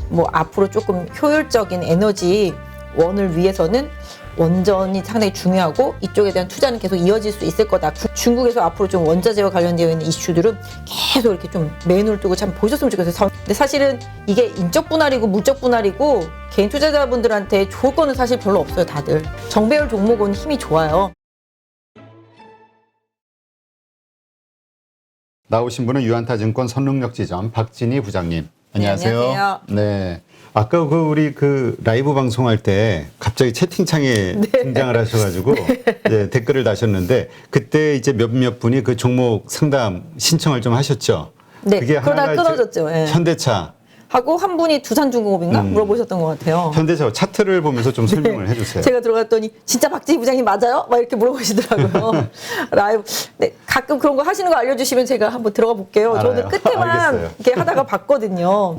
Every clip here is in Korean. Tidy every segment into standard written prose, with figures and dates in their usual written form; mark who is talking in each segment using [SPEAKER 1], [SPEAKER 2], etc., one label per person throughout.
[SPEAKER 1] 뭐 앞으로 조금 효율적인 에너지 원을 위해서는 원전이 상당히 중요하고 이쪽에 대한 투자는 계속 이어질 수 있을 거다. 중국에서 앞으로 좀 원자재와 관련되어 있는 이슈들은 계속 이렇게 좀 매눈을 뜨고 참 보셨으면 좋겠어요. 근데 사실은 이게 인적 분할이고 물적 분할이고 개인 투자자분들한테 좋을 거는 사실 별로 없어요. 다들 정배열 종목은 힘이 좋아요.
[SPEAKER 2] 나오신 분은 유한타증권 선릉역지점 박진희 부장님. 안녕하세요.
[SPEAKER 1] 네, 안녕하세요.
[SPEAKER 2] 네. 아까 우리 라이브 방송할 때 갑자기 채팅창에 등장을 하셔가지고 이제 댓글을 다셨는데 그때 이제 몇몇 분이 그 종목 상담 신청을 좀 하셨죠.
[SPEAKER 1] 네.
[SPEAKER 2] 그게
[SPEAKER 1] 그러다
[SPEAKER 2] 하나가
[SPEAKER 1] 끊어졌죠. 예.
[SPEAKER 2] 현대차.
[SPEAKER 1] 하고 한 분이 두산중공업인가 물어보셨던 것 같아요.
[SPEAKER 2] 현대차 차트를 보면서 좀 설명을 해주세요.
[SPEAKER 1] 제가 들어갔더니 진짜 박진희 부장님 맞아요? 막 이렇게 물어보시더라고요. 라이브. 네, 가끔 그런 거 하시는 거 알려주시면 제가 한번 들어가 볼게요.
[SPEAKER 2] 알아요.
[SPEAKER 1] 저는 끝에만
[SPEAKER 2] 알겠어요.
[SPEAKER 1] 이렇게 하다가 봤거든요.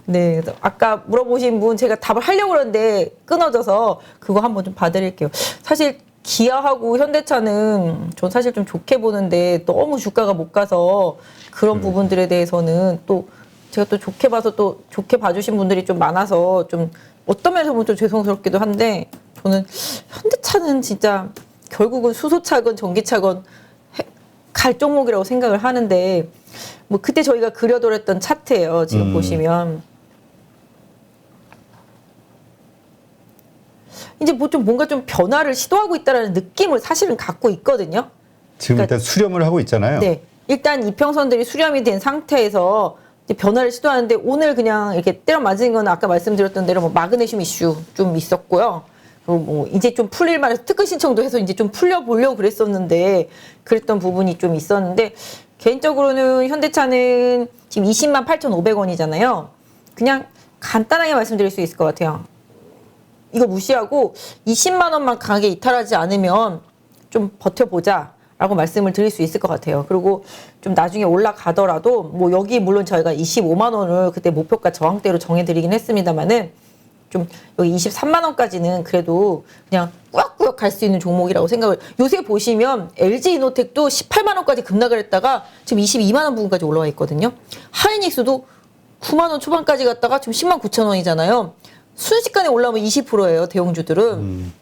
[SPEAKER 1] 네, 그래서 아까 물어보신 분 제가 답을 하려고 그러는데 끊어져서 그거 한번 좀 봐드릴게요. 사실 기아하고 현대차는 전 사실 좀 좋게 보는데 너무 주가가 못 가서 그런 부분들에 대해서는 또 제가 또 좋게 봐서 또 좋게 봐주신 분들이 좀 많아서 좀 어떤 면에서 보면 좀 죄송스럽기도 한데 저는 현대차는 진짜 결국은 수소차건 전기차건 갈 종목이라고 생각을 하는데 뭐 그때 저희가 그려드렸던 차트예요. 지금 보시면 이제 뭐 좀 뭔가 좀 변화를 시도하고 있다라는 느낌을 사실은 갖고 있거든요.
[SPEAKER 2] 지금
[SPEAKER 1] 그러니까
[SPEAKER 2] 일단 수렴을 하고 있잖아요.
[SPEAKER 1] 네, 일단 이평선들이 수렴이 된 상태에서 변화를 시도하는데 오늘 그냥 이렇게 때려 맞은 건 아까 말씀드렸던 대로 뭐 마그네슘 이슈 좀 있었고요. 그리고 뭐 이제 좀 풀릴 만해서 특허 신청도 해서 이제 좀 풀려보려고 그랬었는데 그랬던 부분이 좀 있었는데 개인적으로는 현대차는 지금 20만 8,500원이잖아요. 그냥 간단하게 말씀드릴 수 있을 것 같아요. 이거 무시하고 20만 원만 강하게 이탈하지 않으면 좀 버텨보자. 라고 말씀을 드릴 수 있을 것 같아요. 그리고 좀 나중에 올라가더라도 뭐 여기 물론 저희가 25만 원을 그때 목표가 저항대로 정해드리긴 했습니다만은 좀 여기 23만 원까지는 그래도 그냥 꾸역꾸역 갈 수 있는 종목이라고 생각을 요새 보시면 LG이노텍도 18만 원까지 급락을 했다가 지금 22만 원 부근까지 올라와 있거든요. 하이닉스도 9만 원 초반까지 갔다가 지금 10만 9천 원이잖아요. 순식간에 올라오면 20%예요. 대형주들은.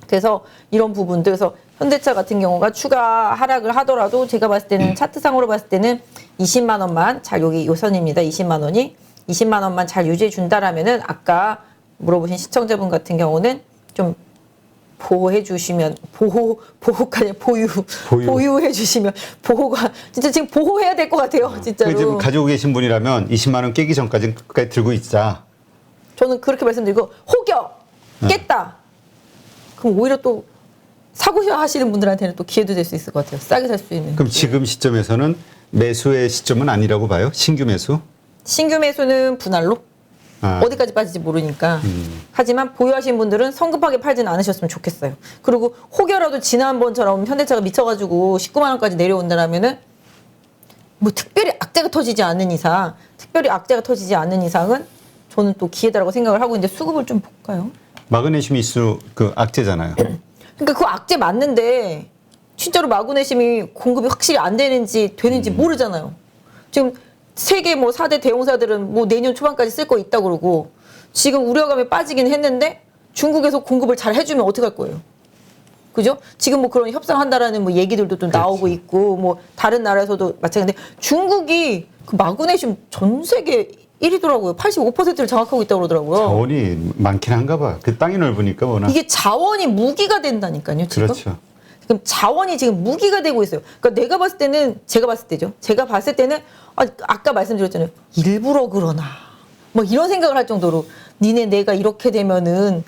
[SPEAKER 1] 그래서 이런 부분들 그래서 현대차 같은 경우가 추가 하락을 하더라도 제가 봤을 때는 차트상으로 봤을 때는 20만 원만 잘 여기 요선입니다. 20만 원이 20만 원만 잘 유지해 준다라면은 아까 물어보신 시청자분 같은 경우는 좀 보호해 주시면 보호까지 보유해 주시면 보호가 진짜 지금 보호해야 될 것 같아요. 진짜로.
[SPEAKER 2] 지금 가지고 계신 분이라면 20만 원 깨기 전까지 끝까지 들고 있자.
[SPEAKER 1] 저는 그렇게 말씀드리고 혹여 깼다. 그럼 오히려 또 사고 하시는 분들한테는 또 기회도 될 수 있을 것 같아요. 싸게 살 수 있는.
[SPEAKER 2] 그럼 지금 시점에서는 매수의 시점은 아니라고 봐요? 신규 매수?
[SPEAKER 1] 신규 매수는 분할로 어디까지 빠질지 모르니까. 하지만 보유하신 분들은 성급하게 팔지는 않으셨으면 좋겠어요. 그리고 혹여라도 지난번처럼 현대차가 미쳐가지고 19만 원까지 내려온다라면은 뭐 특별히 악재가 터지지 않는 이상은 저는 또 기회다라고 생각을 하고 이제 수급을 좀 볼까요?
[SPEAKER 2] 마그네슘 이슈 그 악재잖아요.
[SPEAKER 1] 그러니까 그 악재 맞는데 진짜로 마그네슘이 공급이 확실히 안 되는지 모르잖아요. 지금 세계 뭐 4대 대형사들은 뭐 내년 초반까지 쓸 거 있다 그러고 지금 우려감에 빠지긴 했는데 중국에서 공급을 잘 해주면 어떡할 거예요? 그죠? 지금 뭐 그런 협상한다라는 뭐 얘기들도 좀 나오고 있고 뭐 다른 나라에서도 마찬가지인데 중국이 그 마그네슘 전 세계 1위더라고요. 85%를 장악하고 있다고 그러더라고요.
[SPEAKER 2] 자원이 많긴 한가 봐. 그 땅이 넓으니까 워낙.
[SPEAKER 1] 이게 자원이 무기가 된다니까요. 지금.
[SPEAKER 2] 그렇죠.
[SPEAKER 1] 그럼 자원이 지금 무기가 되고 있어요. 그러니까 제가 봤을 때는 아까 말씀드렸잖아요. 일부러 그러나 뭐 이런 생각을 할 정도로 니네 내가 이렇게 되면은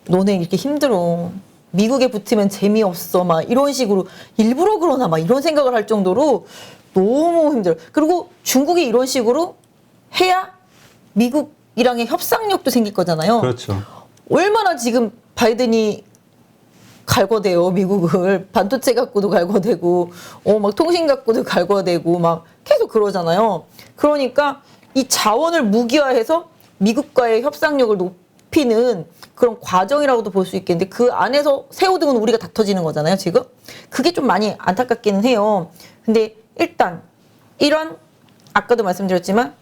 [SPEAKER 1] 너네 이렇게 힘들어. 미국에 붙으면 재미없어. 막 이런 식으로 일부러 그러나 막 이런 생각을 할 정도로 너무 힘들어. 그리고 중국이 이런 식으로 해야 미국이랑의 협상력도 생길 거잖아요.
[SPEAKER 2] 그렇죠.
[SPEAKER 1] 얼마나 지금 바이든이 갈궈대요, 미국을. 반도체 갖고도 갈궈대고, 막 통신 갖고도 갈궈대고, 막 계속 그러잖아요. 그러니까 이 자원을 무기화해서 미국과의 협상력을 높이는 그런 과정이라고도 볼 수 있겠는데 그 안에서 새우등은 우리가 다 터지는 거잖아요, 지금. 그게 좀 많이 안타깝기는 해요. 근데 일단 이런 아까도 말씀드렸지만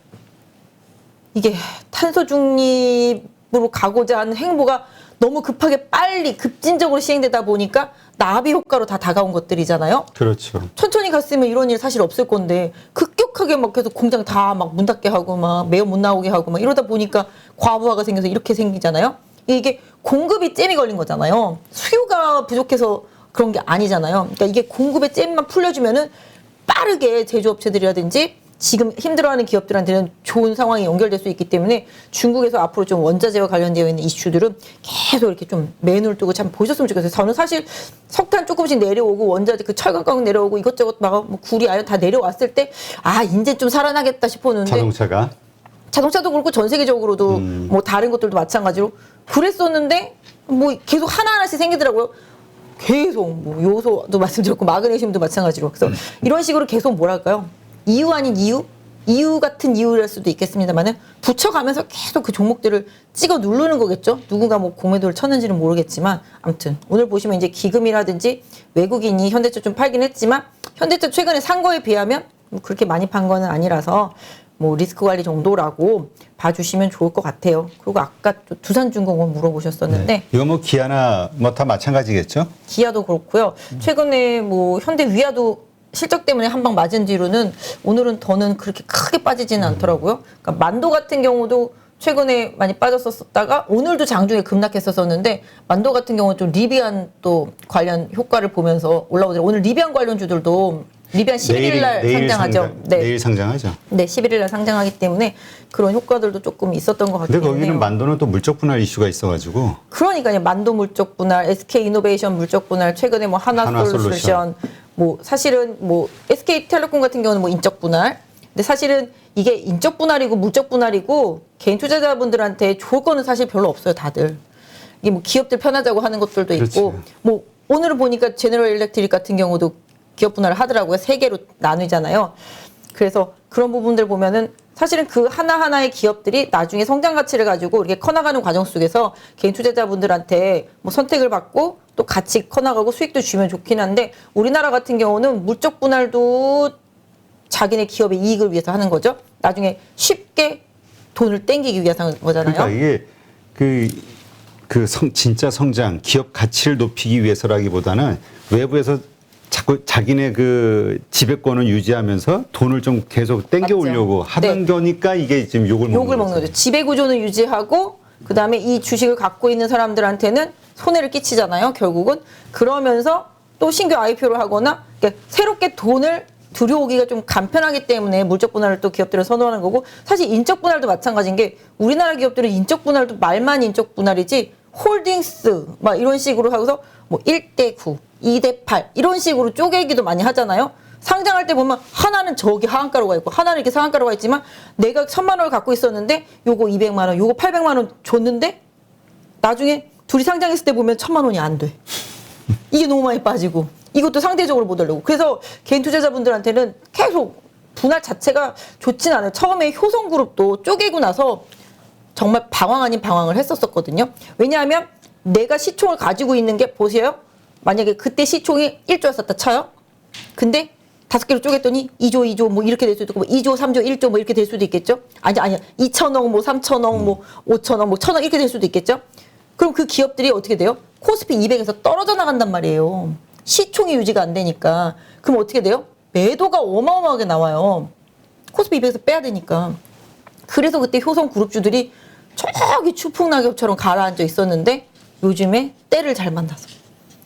[SPEAKER 1] 이게 탄소 중립으로 가고자 하는 행보가 너무 급하게 빨리 급진적으로 시행되다 보니까 나비 효과로 다 다가온 것들이잖아요.
[SPEAKER 2] 그렇죠.
[SPEAKER 1] 천천히 갔으면 이런 일 사실 없을 건데 급격하게 막 계속 공장 다 막 문 닫게 하고 막 매연 못 나오게 하고 막 이러다 보니까 과부하가 생겨서 이렇게 생기잖아요. 이게 공급이 잼이 걸린 거잖아요. 수요가 부족해서 그런 게 아니잖아요. 그러니까 이게 공급의 잼만 풀려주면은 빠르게 제조업체들이라든지 지금 힘들어하는 기업들한테는 좋은 상황이 연결될 수 있기 때문에 중국에서 앞으로 좀 원자재와 관련되어 있는 이슈들은 계속 이렇게 좀 매눈을 뜨고 참 보셨으면 좋겠어요. 저는 사실 석탄 조금씩 내려오고 원자재 그 철강 가격 내려오고 이것저것 막 뭐 구리 아연 다 내려왔을 때 이제 좀 살아나겠다 싶었는데 자동차도 그렇고 전 세계적으로도 뭐 다른 것들도 마찬가지로 그랬었는데 뭐 계속 하나하나씩 생기더라고요. 계속 뭐 요소도 말씀드렸고 마그네슘도 마찬가지로 그래서 이런 식으로 계속 뭐랄까요? 이유 아닌 이유 같은 이유일 수도 있겠습니다만은 붙여가면서 계속 그 종목들을 찍어 누르는 거겠죠. 누군가 뭐 공매도를 쳤는지는 모르겠지만 아무튼 오늘 보시면 이제 기금이라든지 외국인이 현대차 좀 팔긴 했지만 현대차 최근에 산 거에 비하면 뭐 그렇게 많이 판 거는 아니라서 뭐 리스크 관리 정도라고 봐주시면 좋을 것 같아요. 그리고 아까 또 두산중공업 물어보셨었는데
[SPEAKER 2] 네. 이거 뭐 기아나 뭐 다 마찬가지겠죠?
[SPEAKER 1] 기아도 그렇고요. 최근에 뭐 현대 위아도 실적 때문에 한 방 맞은 뒤로는 오늘은 더는 그렇게 크게 빠지지는 않더라고요. 그러니까 만도 같은 경우도 최근에 많이 빠졌었다가 오늘도 장중에 급락했었는데 만도 같은 경우는 좀 리비안 또 관련 효과를 보면서 올라오더라고요. 오늘 리비안 관련주들도 리비안 11일 날 상장하죠.
[SPEAKER 2] 내일 상장하죠.
[SPEAKER 1] 네, 11일 날 상장하기 때문에 그런 효과들도 조금 있었던 것 같긴
[SPEAKER 2] 근데
[SPEAKER 1] 해요.
[SPEAKER 2] 거기는 만도는 또 물적 분할 이슈가 있어가지고.
[SPEAKER 1] 그러니까요. 만도 물적 분할, SK 이노베이션 물적 분할, 최근에 뭐 하나솔루션, 뭐 사실은 뭐 SK텔레콤 같은 경우는 뭐 인적 분할. 근데 사실은 이게 인적 분할이고 물적 분할이고 개인 투자자분들한테 좋을 거는 사실 별로 없어요, 다들. 이게 뭐 기업들 편하자고 하는 것들도 있고,
[SPEAKER 2] 그렇지.
[SPEAKER 1] 뭐 오늘은 보니까 제너럴 일렉트릭 같은 경우도 기업 분할을 하더라고요. 3개로 나누잖아요. 그래서 그런 부분들 보면은 사실은 그 하나하나의 기업들이 나중에 성장 가치를 가지고 이렇게 커나가는 과정 속에서 개인 투자자분들한테 뭐 선택을 받고 또 같이 커나가고 수익도 주면 좋긴 한데 우리나라 같은 경우는 물적 분할도 자기네 기업의 이익을 위해서 하는 거죠. 나중에 쉽게 돈을 땡기기 위해서 하는 거잖아요.
[SPEAKER 2] 그러니까 이게 진짜 성장, 기업 가치를 높이기 위해서라기보다는 외부에서 자꾸 자기네 그 지배권을 유지하면서 돈을 좀 계속 땡겨 오려고 하는 거니까 이게 지금 욕을 먹는
[SPEAKER 1] 거죠. 지배 구조는 유지하고 그다음에 이 주식을 갖고 있는 사람들한테는 손해를 끼치잖아요. 결국은 그러면서 또 신규 IPO를 하거나 그러니까 새롭게 돈을 들여오기가 좀 간편하기 때문에 물적 분할을 또 기업들을 선호하는 거고 사실 인적 분할도 마찬가지인 게 우리나라 기업들은 인적 분할도 말만 인적 분할이지 홀딩스 막 이런 식으로 하고서 뭐 1대9, 2대8 이런 식으로 쪼개기도 많이 하잖아요. 상장할 때 보면 하나는 저기 하한가로가 있고 하나는 이렇게 상한가로가 있지만 내가 1,000만 원을 갖고 있었는데 요거 200만 원, 요거 800만 원 줬는데 나중에 둘이 상장했을 때 보면 1,000만 원이 안 돼. 이게 너무 많이 빠지고 이것도 상대적으로 못 하려고. 그래서 개인 투자자분들한테는 계속 분할 자체가 좋진 않아요. 처음에 효성그룹도 쪼개고 나서 정말 방황 아닌 방황을 했었거든요. 왜냐하면 내가 시총을 가지고 있는 게 보세요. 만약에 그때 시총이 1조였었다 쳐요. 근데 5개로 쪼갰더니 2조 뭐 이렇게 될 수도 있고 뭐 2조, 3조, 1조 뭐 이렇게 될 수도 있겠죠. 아니야. 2천억 뭐 3천억 뭐 5천억 뭐 1,000억 이렇게 될 수도 있겠죠. 그럼 그 기업들이 어떻게 돼요? 코스피 200에서 떨어져 나간단 말이에요. 시총이 유지가 안 되니까. 그럼 어떻게 돼요? 매도가 어마어마하게 나와요. 코스피 200에서 빼야 되니까. 그래서 그때 효성그룹주들이 저기 추풍낙엽처럼 가라앉아 있었는데 요즘에 때를 잘 만나서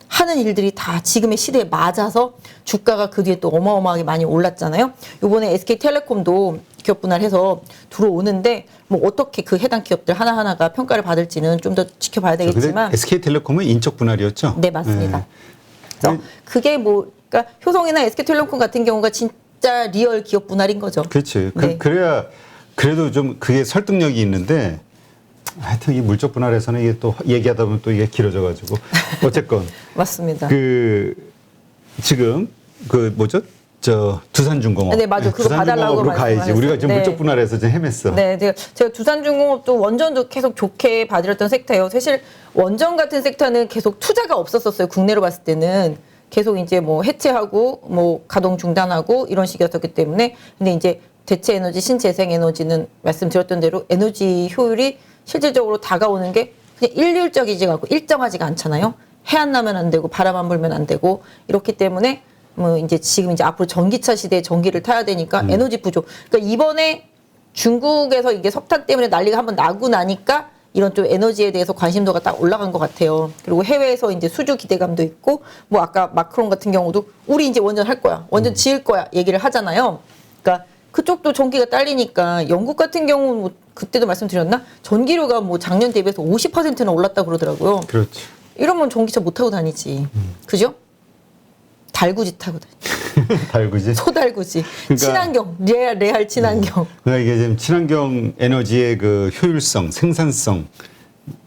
[SPEAKER 1] 하는 일들이 다 지금의 시대에 맞아서 주가가 그 뒤에 또 어마어마하게 많이 올랐잖아요. 요번에 SK텔레콤도 기업 분할해서 들어오는데 뭐 어떻게 그 해당 기업들 하나하나가 평가를 받을지는 좀 더 지켜봐야 되겠지만
[SPEAKER 2] SK텔레콤은 인적 분할이었죠?
[SPEAKER 1] 네, 맞습니다. 그래서 그게 뭐 그러니까 효성이나 SK텔레콤 같은 경우가 진짜 리얼 기업 분할인 거죠.
[SPEAKER 2] 그렇지.
[SPEAKER 1] 네.
[SPEAKER 2] 그래야 그래도 좀 그게 설득력이 있는데 하여튼 이 물적 분할에서는 이게 또 얘기하다 보면 또 이게 길어져가지고 어쨌건
[SPEAKER 1] 맞습니다.
[SPEAKER 2] 지금 뭐죠? 두산중공업.
[SPEAKER 1] 네, 맞아. 그거 봐달라고
[SPEAKER 2] 두산중공업으로 가야지. 우리가 지금 물적 분할에서 좀 헤맸어.
[SPEAKER 1] 네, 제가 두산중공업도 원전도 계속 좋게 봐드렸던 섹터예요. 사실 원전 같은 섹터는 계속 투자가 없었어요. 국내로 봤을 때는 계속 이제 뭐 해체하고 뭐 가동 중단하고 이런 식이었기 때문에 근데 이제 대체 에너지, 신재생 에너지는 말씀드렸던 대로 에너지 효율이 실질적으로 다가오는 게 그냥 일률적이지가 않고 일정하지가 않잖아요. 해 안 나면 안 되고 바람 안 불면 안 되고 이렇기 때문에 뭐 이제 지금 이제 앞으로 전기차 시대에 전기를 타야 되니까 에너지 부족. 그러니까 이번에 중국에서 이게 석탄 때문에 난리가 한번 나고 나니까 이런 좀 에너지에 대해서 관심도가 딱 올라간 것 같아요. 그리고 해외에서 이제 수주 기대감도 있고, 뭐 아까 마크롱 같은 경우도 우리 이제 원전 할 거야, 원전 지을 거야 얘기를 하잖아요. 그러니까 그쪽도 전기가 딸리니까 영국 같은 경우는 뭐 그때도 말씀드렸나? 전기료가 뭐 작년 대비해서 50%나 올랐다 그러더라고요.
[SPEAKER 2] 그렇죠.
[SPEAKER 1] 이러면 전기차 못 타고 다니지, 그죠? 달구지 타고 다니.
[SPEAKER 2] 달구지.
[SPEAKER 1] 소달구지.
[SPEAKER 2] 그러니까
[SPEAKER 1] 친환경, 레알 친환경.
[SPEAKER 2] 그러니까 이게 지금 친환경 에너지의 그 효율성, 생산성,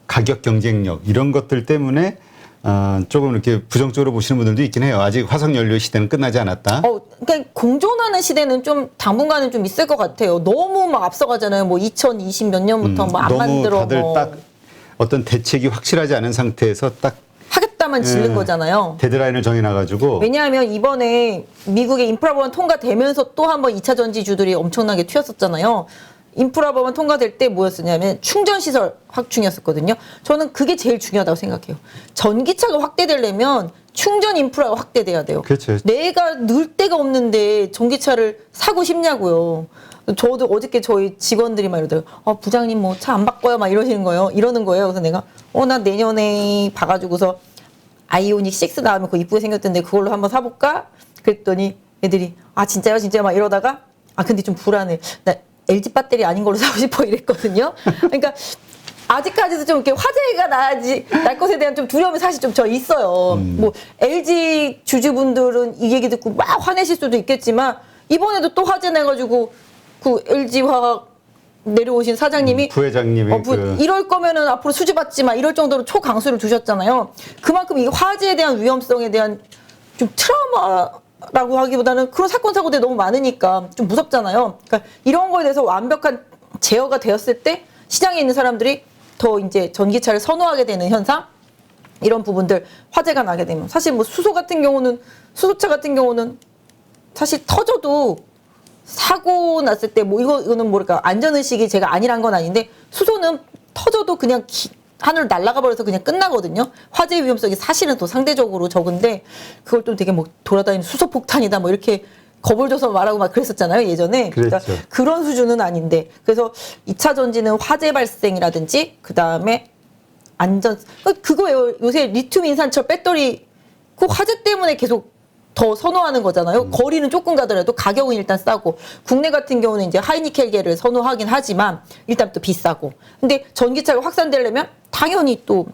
[SPEAKER 2] 가격 경쟁력 이런 것들 때문에 조금 이렇게 부정적으로 보시는 분들도 있긴 해요. 아직 화석 연료 시대는 끝나지 않았다.
[SPEAKER 1] 그러니까 공존하는 시대는 좀 당분간은 좀 있을 것 같아요. 너무 막 앞서가잖아요. 뭐 2020 몇 년부터 뭐 안
[SPEAKER 2] 너무
[SPEAKER 1] 만들어
[SPEAKER 2] 다들
[SPEAKER 1] 뭐
[SPEAKER 2] 딱 어떤 대책이 확실하지 않은 상태에서 딱
[SPEAKER 1] 하겠다만 지른 거잖아요.
[SPEAKER 2] 데드라인을 정해놔가지고.
[SPEAKER 1] 왜냐하면 이번에 미국의 인프라 법안 통과되면서 또 한 번 2차 전지주들이 엄청나게 튀었었잖아요. 인프라 법안 통과될 때 뭐였었냐면 충전시설 확충이었었거든요. 저는 그게 제일 중요하다고 생각해요. 전기차가 확대되려면 충전 인프라가 확대돼야 돼요.
[SPEAKER 2] 그렇죠.
[SPEAKER 1] 내가 넣을 데가 없는데 전기차를 사고 싶냐고요. 저도 어저께 저희 직원들이 막 이러더라고요. 부장님 뭐 차 안 바꿔요? 막 이러는 거예요. 그래서 내가 나 내년에 봐가지고서 아이오닉 6 나오면 그거 이쁘게 생겼던데 그걸로 한번 사볼까? 그랬더니 애들이 진짜요? 막 이러다가 근데 좀 불안해. 나 LG 배터리 아닌 걸로 사고 싶어 이랬거든요. 그러니까 아직까지도 좀 이렇게 화제가 날 것에 대한 좀 두려움이 사실 좀 저 있어요. 뭐 LG 주주분들은 이 얘기 듣고 막 화내실 수도 있겠지만 이번에도 또 화제 내가지고 그 LG 화학 내려오신 사장님이
[SPEAKER 2] 부회장님이
[SPEAKER 1] 이럴 거면은 앞으로 수주 받지 마 이럴 정도로 초강수를 두셨잖아요. 그만큼 이 화재에 대한 위험성에 대한 좀 트라우마라고 하기보다는 그런 사건 사고들이 너무 많으니까 좀 무섭잖아요. 그러니까 이런 거에 대해서 완벽한 제어가 되었을 때 시장에 있는 사람들이 더 이제 전기차를 선호하게 되는 현상, 이런 부분들 화재가 나게 되면 사실 뭐 수소차 같은 경우는 사실 터져도 사고 났을 때 뭐 이거는 뭐랄까 안전의식이 제가 아니란 건 아닌데 수소는 터져도 그냥 하늘 날아가 버려서 그냥 끝나거든요. 화재 위험성이 사실은 더 상대적으로 적은데 그걸 좀 되게 뭐 돌아다니는 수소폭탄이다 뭐 이렇게 겁을 줘서 말하고 막 그랬었잖아요 예전에.
[SPEAKER 2] 그랬죠.
[SPEAKER 1] 그러니까 그런 수준은 아닌데 그래서 2차 전지는 화재 발생이라든지 그 다음에 안전 그거예요. 요새 리튬 인산철 배터리 그 화재 때문에 계속 더 선호하는 거잖아요. 거리는 조금 가더라도 가격은 일단 싸고 국내 같은 경우는 이제 하이니켈계를 선호하긴 하지만 일단 또 비싸고 근데 전기차가 확산되려면 당연히 또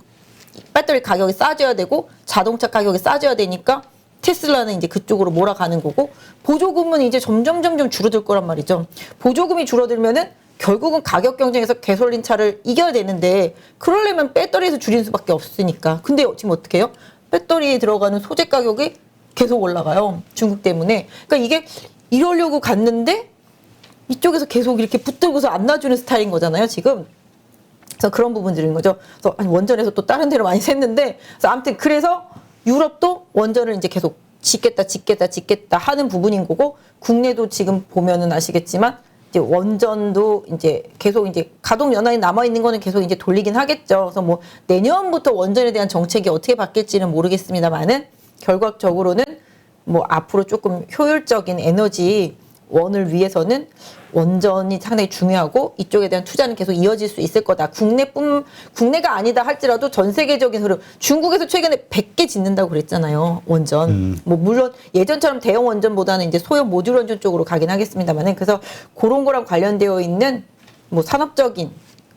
[SPEAKER 1] 배터리 가격이 싸져야 되고 자동차 가격이 싸져야 되니까 테슬라는 이제 그쪽으로 몰아가는 거고 보조금은 이제 점점 줄어들 거란 말이죠. 보조금이 줄어들면은 결국은 가격 경쟁에서 가솔린 차를 이겨야 되는데 그러려면 배터리에서 줄이는 수밖에 없으니까. 근데 지금 어떻게 해요? 배터리에 들어가는 소재 가격이 계속 올라가요. 중국 때문에. 그러니까 이게 이러려고 갔는데 이쪽에서 계속 이렇게 붙들고서 안 놔주는 스타일인 거잖아요, 지금. 그래서 그런 부분들인 거죠. 그래서 원전에서 또 다른 데로 많이 샜는데 그래서 아무튼 그래서 유럽도 원전을 이제 계속 짓겠다 하는 부분인 거고 국내도 지금 보면은 아시겠지만 이제 원전도 이제 계속 이제 가동 연한이 남아 있는 거는 계속 이제 돌리긴 하겠죠. 그래서 뭐 내년부터 원전에 대한 정책이 어떻게 바뀔지는 모르겠습니다만은 결과적으로는 뭐 앞으로 조금 효율적인 에너지 원을 위해서는 원전이 상당히 중요하고 이쪽에 대한 투자는 계속 이어질 수 있을 거다. 국내가 아니다 할지라도 전 세계적인 흐름. 중국에서 최근에 100개 짓는다고 그랬잖아요. 원전. 뭐 물론 예전처럼 대형 원전보다는 이제 소형 모듈 원전 쪽으로 가긴 하겠습니다만은 그래서 그런 거랑 관련되어 있는 뭐 산업적인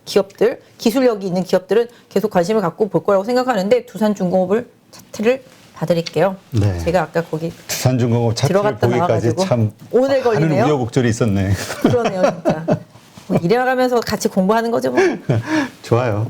[SPEAKER 1] 기업들, 기술력이 있는 기업들은 계속 관심을 갖고 볼 거라고 생각하는데 두산중공업을 차트를 봐드릴게요.
[SPEAKER 2] 네.
[SPEAKER 1] 제가 아까 거기
[SPEAKER 2] 두산중공업 차트를
[SPEAKER 1] 들어갔다
[SPEAKER 2] 보기까지
[SPEAKER 1] 나와가지고
[SPEAKER 2] 참
[SPEAKER 1] 오늘 걸리네요.
[SPEAKER 2] 하는 우여곡절이 있었네.
[SPEAKER 1] 그러네요, 진짜. 뭐 일해가면서 같이 공부하는 거죠, 뭐.
[SPEAKER 2] 좋아요.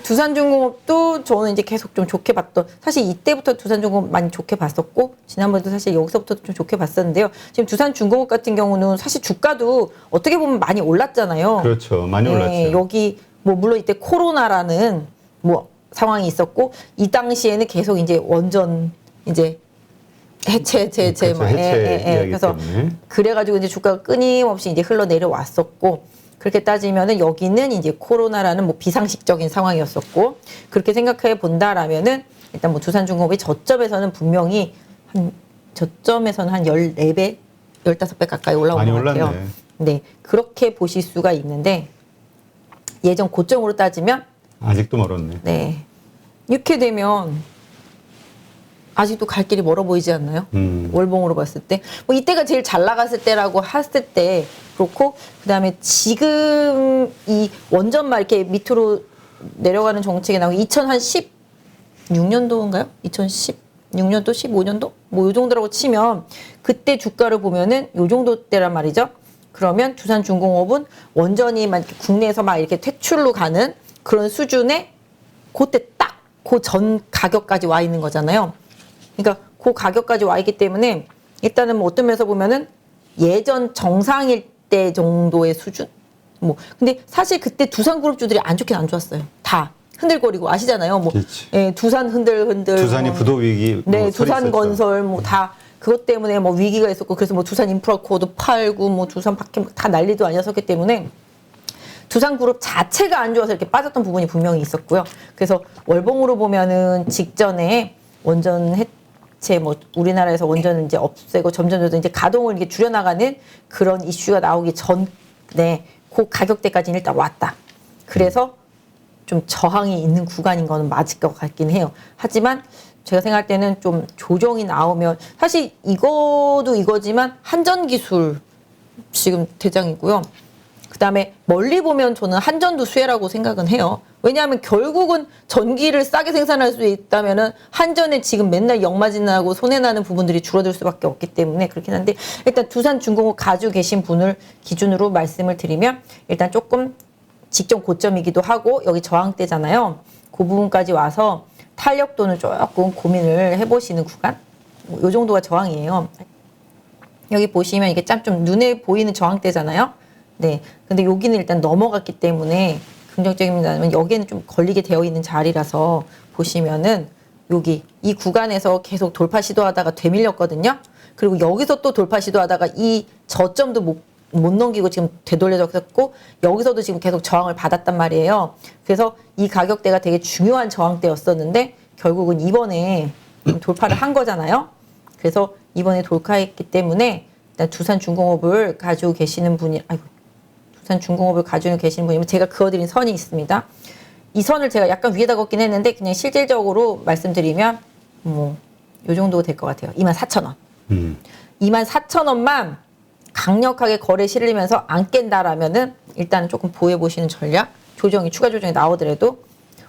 [SPEAKER 1] 두산중공업도 저는 이제 계속 좀 좋게 봤던, 사실 이때부터 두산중공업 많이 좋게 봤었고, 지난번에도 사실 여기서부터 좀 좋게 봤었는데요. 지금 두산중공업 같은 경우는 사실 주가도 어떻게 보면 많이 올랐잖아요.
[SPEAKER 2] 그렇죠. 많이 올랐죠.
[SPEAKER 1] 여기, 뭐, 물론 이때 코로나라는 뭐 상황이 있었고, 이 당시에는 계속 이제 원전, 이제 해체
[SPEAKER 2] 그렇죠.
[SPEAKER 1] 뭐,
[SPEAKER 2] 해체 이야기
[SPEAKER 1] 그래서
[SPEAKER 2] 때문에.
[SPEAKER 1] 그래가지고 이제 주가가 끊임없이 이제 흘러 내려왔었고, 그렇게 따지면은 여기는 이제 코로나라는 뭐 비상식적인 상황이었었고, 그렇게 생각해 본다라면은 일단 뭐 두산중공업이 저점에서는 분명히 저점에서는 한 14배, 15배 가까이 올라온
[SPEAKER 2] 많이
[SPEAKER 1] 것 같아요.
[SPEAKER 2] 올랐네.
[SPEAKER 1] 네, 그렇게 보실 수가 있는데 예전 고점으로 따지면
[SPEAKER 2] 아직도 멀었네.
[SPEAKER 1] 네, 이렇게 되면 아직도 갈 길이 멀어 보이지 않나요? 월봉으로 봤을 때. 뭐 이때가 제일 잘 나갔을 때라고 했을 때 그렇고, 그 다음에 지금 이 원전만 이렇게 밑으로 내려가는 정책이 나오고 2016년도인가요? 2016년도, 15년도? 뭐 요 정도라고 치면 그때 주가를 보면은 요 정도 때란 말이죠. 그러면 두산중공업은 원전이 막 이렇게 국내에서 막 이렇게 퇴출로 가는 그런 수준에 그때 딱 그 전 가격까지 와 있는 거잖아요. 그러니까 그 가격까지 와 있기 때문에 일단은 뭐 어떤 면에서 보면은 예전 정상일 때 정도의 수준? 뭐 근데 사실 그때 두산그룹주들이 안 좋긴 안 좋았어요. 다 흔들거리고 아시잖아요. 뭐 예, 두산 흔들흔들,
[SPEAKER 2] 두산이
[SPEAKER 1] 뭐,
[SPEAKER 2] 부도 위기,
[SPEAKER 1] 네,
[SPEAKER 2] 뭐
[SPEAKER 1] 두산건설 뭐 다 그것 때문에 뭐 위기가 있었고, 그래서 뭐 두산인프라코도 팔고 뭐 두산밖에 다 난리도 아니었었기 때문에 두산그룹 자체가 안 좋아서 이렇게 빠졌던 부분이 분명히 있었고요. 그래서 월봉으로 보면은 직전에 원전 해체, 뭐 우리나라에서 원전을 이제 없애고 점점 이제 가동을 이렇게 줄여나가는 그런 이슈가 나오기 전에 그 가격대까지는 일단 왔다. 그래서 좀 저항이 있는 구간인 거는 맞을 것 같긴 해요. 하지만 제가 생각할 때는 좀 조정이 나오면, 사실 이거도 이거지만 한전기술 지금 대장이고요. 그 다음에 멀리 보면 저는 한전도 수혜라고 생각은 해요. 왜냐하면 결국은 전기를 싸게 생산할 수 있다면은 한전에 지금 맨날 역마진 나고 손해나는 부분들이 줄어들 수밖에 없기 때문에 그렇긴 한데, 일단 두산중공업 가지고 계신 분을 기준으로 말씀을 드리면 일단 조금 직전 고점이기도 하고 여기 저항대잖아요. 그 부분까지 와서 탄력도는 조금 고민을 해보시는 구간? 이 정도가 저항이에요. 여기 보시면 이게 좀 눈에 보이는 저항대잖아요. 네. 근데 여기는 일단 넘어갔기 때문에 긍정적입니다만 여기에는 좀 걸리게 되어 있는 자리라서 보시면은 여기 이 구간에서 계속 돌파 시도하다가 되밀렸거든요. 그리고 여기서 또 돌파 시도하다가 이 저점도 못 넘기고 지금 되돌려졌고, 여기서도 지금 계속 저항을 받았단 말이에요. 그래서 이 가격대가 되게 중요한 저항대였었는데 결국은 이번에 돌파를 한 거잖아요. 그래서 이번에 돌파했기 때문에 일단 두산중공업을 가지고 계시는 분이, 두산중공업을 가지고 계시는 분이면 제가 그어드린 선이 있습니다. 이 선을 제가 약간 위에다 걷긴 했는데 그냥 실질적으로 말씀드리면 뭐 요 정도 될 것 같아요. 24,000원. 24,000원만 강력하게 거래 실리면서 안 깬다라면은 일단은 조금 보여 보시는 전략, 조정이 추가 조정이 나오더라도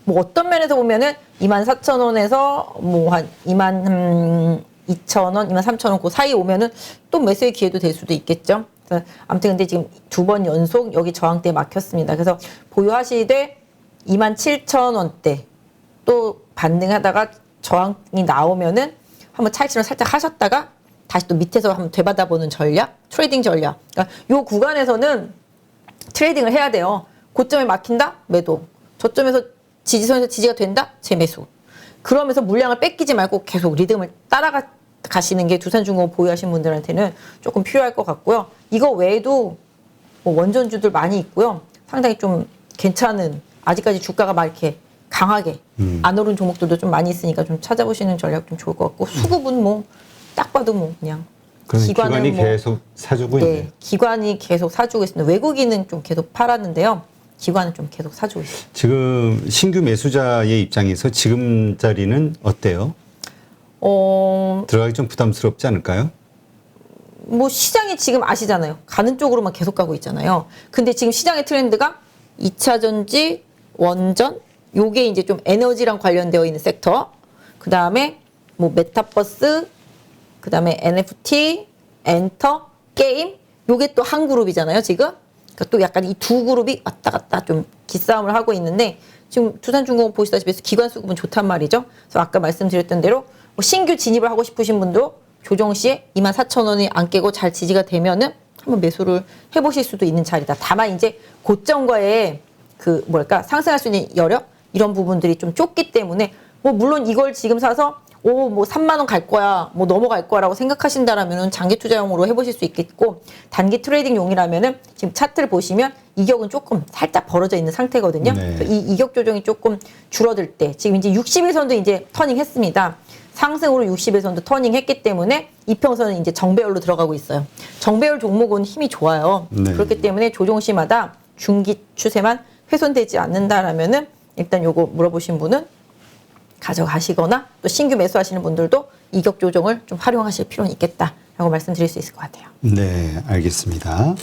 [SPEAKER 1] 뭐 어떤 면에서 보면은 24,000원에서 뭐 한 22,000원, 23,000원 그 사이 오면은 또 매수의 기회도 될 수도 있겠죠. 그래서 아무튼 근데 지금 두 번 연속 여기 저항대에 막혔습니다. 그래서 보유하시되 27,000원대 또 반등하다가 저항이 나오면은 한번 차익실현 살짝 하셨다가 다시 또 밑에서 한번 되받아보는 전략, 트레이딩 전략. 그러니까 요 구간에서는 트레이딩을 해야 돼요. 고점에 막힌다? 매도. 저점에서 지지선에서 지지가 된다? 재매수. 그러면서 물량을 뺏기지 말고 계속 리듬을 따라가시는 게 두산중공업 보유하신 분들한테는 조금 필요할 것 같고요. 이거 외에도 뭐 원전주들 많이 있고요. 상당히 좀 괜찮은, 아직까지 주가가 막 이렇게 강하게 안 오른 종목들도 좀 많이 있으니까 좀 찾아보시는 전략 좀 좋을 것 같고, 수급은 뭐 딱 봐도 뭐 그냥
[SPEAKER 2] 기관이
[SPEAKER 1] 뭐,
[SPEAKER 2] 계속 사주고
[SPEAKER 1] 네,
[SPEAKER 2] 있네요.
[SPEAKER 1] 기관이 계속 사주고 있습니다. 외국인은 좀 계속 팔았는데요. 기관은 좀 계속 사주고 있어요.
[SPEAKER 2] 지금 신규 매수자의 입장에서 지금 자리는 어때요? 들어가기 좀 부담스럽지 않을까요?
[SPEAKER 1] 뭐 시장이 지금 아시잖아요. 가는 쪽으로만 계속 가고 있잖아요. 근데 지금 시장의 트렌드가 2차 전지, 원전, 요게 이제 좀 에너지랑 관련되어 있는 섹터. 그 다음에 뭐 메타버스, 그 다음에 NFT, 엔터, 게임, 요게 또 한 그룹이잖아요, 지금. 그러니까 또 약간 이 두 그룹이 왔다 갔다 좀 기싸움을 하고 있는데, 지금 두산중공업 보시다시피 기관 수급은 좋단 말이죠. 그래서 아까 말씀드렸던 대로 뭐 신규 진입을 하고 싶으신 분도 조정 시에 24,000원이 안 깨고 잘 지지가 되면은 한번 매수를 해보실 수도 있는 자리다. 다만 이제 고점과의 그 뭐랄까 상승할 수 있는 여력 이런 부분들이 좀 좁기 때문에 뭐 물론 이걸 지금 사서 뭐 3만 원 갈 거야, 뭐 넘어갈 거야라고 생각하신다라면은 장기 투자용으로 해보실 수 있겠고, 단기 트레이딩용이라면은 지금 차트를 보시면 이격은 조금 살짝 벌어져 있는 상태거든요.
[SPEAKER 2] 네.
[SPEAKER 1] 그래서 이 이격 조정이 조금 줄어들 때, 지금 이제 60일선도 이제 터닝했습니다. 상승으로 60일선도 터닝했기 때문에 이평선은 이제 정배열로 들어가고 있어요. 정배열 종목은 힘이 좋아요.
[SPEAKER 2] 네.
[SPEAKER 1] 그렇기 때문에 조정 시마다 중기 추세만 훼손되지 않는다라면은 일단 요거 물어보신 분은 가져가시거나 또 신규 매수하시는 분들도 이격 조정을 좀 활용하실 필요는 있겠다라고 말씀드릴 수 있을 것 같아요.
[SPEAKER 2] 네, 알겠습니다.